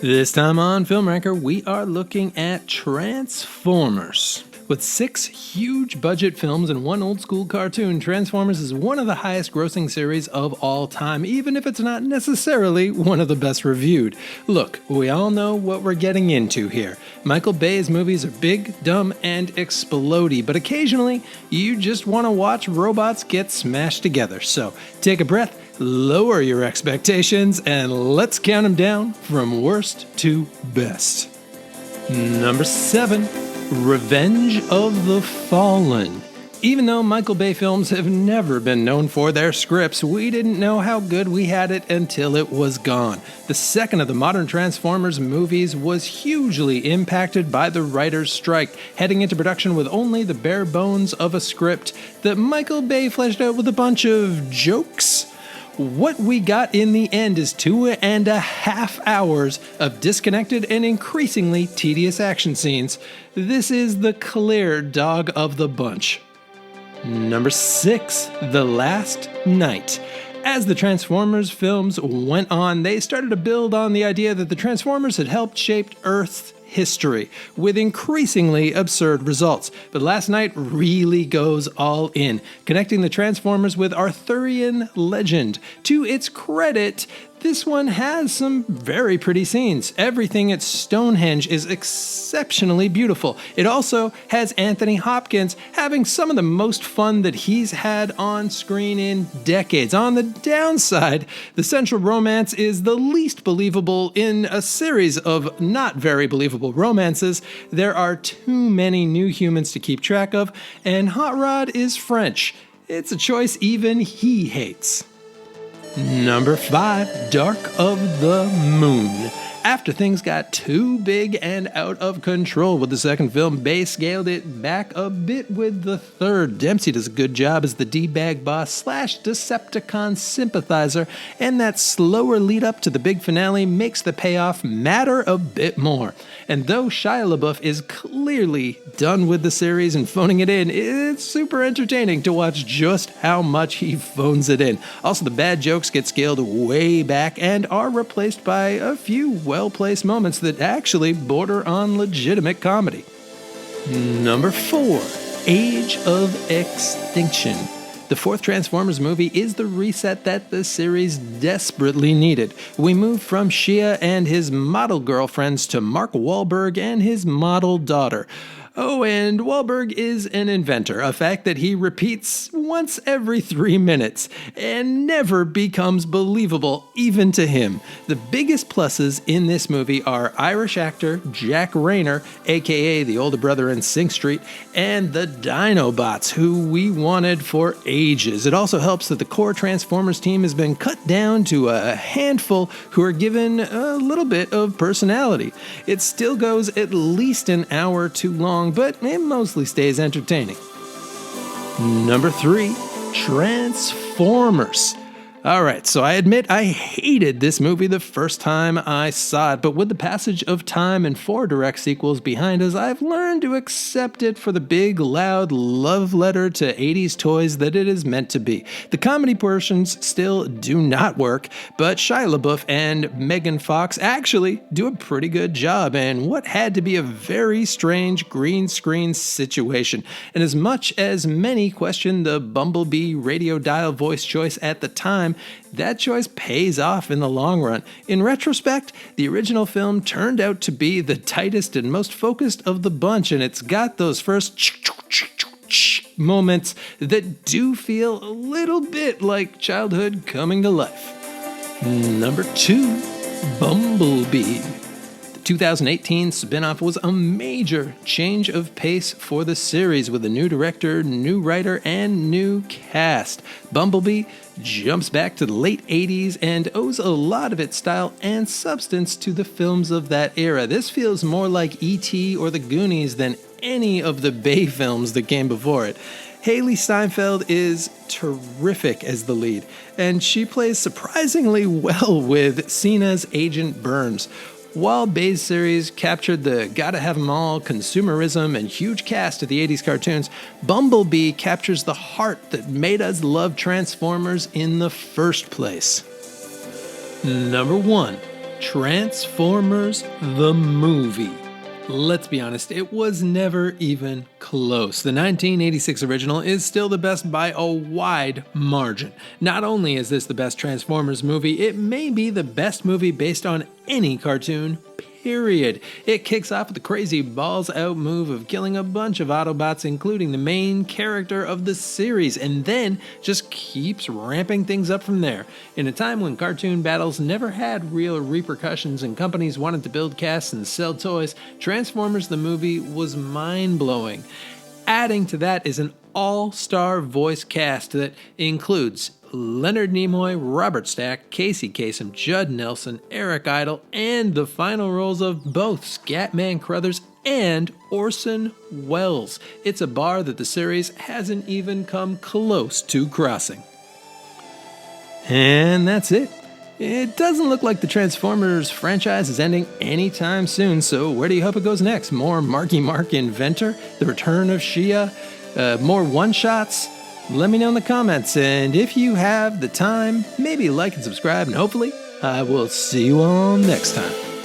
This time on Film Ranker, we are looking at Transformers. With 6 huge budget films and 1 old school cartoon, Transformers is one of the highest grossing series of all time, even if it's not necessarily one of the best reviewed. Look, we all know what we're getting into here. Michael Bay's movies are big, dumb, and explodey, but occasionally you just want to watch robots get smashed together. So take a breath, lower your expectations, and let's count them down from worst to best. Number 7. Revenge of the Fallen. Even though Michael Bay films have never been known for their scripts, we didn't know how good we had it until it was gone. The second of the modern Transformers movies was hugely impacted by the writer's strike, heading into production with only the bare bones of a script that Michael Bay fleshed out with a bunch of jokes. What we got in the end is 2.5 hours of disconnected and increasingly tedious action scenes. This is the clear dog of the bunch. Number 6. The Last Night. As the Transformers films went on, they started to build on the idea that the Transformers had helped shape Earth's history, with increasingly absurd results. But Last Night really goes all in, connecting the Transformers with Arthurian legend. To its credit, this one has some very pretty scenes. Everything at Stonehenge is exceptionally beautiful. It also has Anthony Hopkins having some of the most fun that he's had on screen in decades. On the downside, the central romance is the least believable in a series of not very believable romances. There are too many new humans to keep track of, and Hot Rod is French. It's a choice even he hates. Number 5. Dark of the Moon. After things got too big and out of control with the second film, Bay scaled it back a bit with the third. Dempsey does a good job as the D-bag boss / Decepticon sympathizer, and that slower lead up to the big finale makes the payoff matter a bit more. And though Shia LaBeouf is clearly done with the series and phoning it in, it's super entertaining to watch just how much he phones it in. Also, the bad jokes get scaled way back and are replaced by a few well-placed moments that actually border on legitimate comedy. Number 4. Age of Extinction. The 4th Transformers movie is the reset that the series desperately needed. We move from Shia and his model girlfriends to Mark Wahlberg and his model daughter. Oh, and Wahlberg is an inventor, a fact that he repeats once every 3 minutes and never becomes believable, even to him. The biggest pluses in this movie are Irish actor Jack Rayner, aka the older brother in Sing Street, and the Dinobots, who we wanted for ages. It also helps that the core Transformers team has been cut down to a handful who are given a little bit of personality. It still goes at least an hour too long, but it mostly stays entertaining. Number 3. Transformers. Alright, so I admit I hated this movie the first time I saw it, but with the passage of time and 4 direct sequels behind us, I've learned to accept it for the big, loud love letter to 80s toys that it is meant to be. The comedy portions still do not work, but Shia LaBeouf and Megan Fox actually do a pretty good job in what had to be a very strange green screen situation. And as much as many question the Bumblebee radio dial voice choice at the time, that choice pays off in the long run. In retrospect, the original film turned out to be the tightest and most focused of the bunch, and it's got those first moments that do feel a little bit like childhood coming to life. Number 2, Bumblebee. 2018 spin-off was a major change of pace for the series with a new director, new writer, and new cast. Bumblebee jumps back to the late 80s and owes a lot of its style and substance to the films of that era. This feels more like E.T. or The Goonies than any of the Bay films that came before it. Haley Steinfeld is terrific as the lead, and she plays surprisingly well with Cena's Agent Burns. While Bay's series captured the gotta have 'em all consumerism and huge cast of the 80s cartoons, Bumblebee captures the heart that made us love Transformers in the first place. Number 1. Transformers the movie. Let's be honest, it was never even close. The 1986 original is still the best by a wide margin. Not only is this the best Transformers movie, it may be the best movie based on any cartoon, period. It kicks off with the crazy balls out move of killing a bunch of Autobots, including the main character of the series, and then just keeps ramping things up from there. In a time when cartoon battles never had real repercussions and companies wanted to build casts and sell toys, Transformers the movie was mind-blowing. Adding to that is an all-star voice cast that includes Leonard Nimoy, Robert Stack, Casey Kasem, Judd Nelson, Eric Idle, and the final roles of both Scatman Crothers and Orson Welles. It's a bar that the series hasn't even come close to crossing. And that's it. It doesn't look like the Transformers franchise is ending anytime soon, so where do you hope it goes next? More Marky Mark Inventor? The Return of Shia? More one-shots? Let me know in the comments, and if you have the time, maybe like and subscribe, and hopefully I will see you all next time.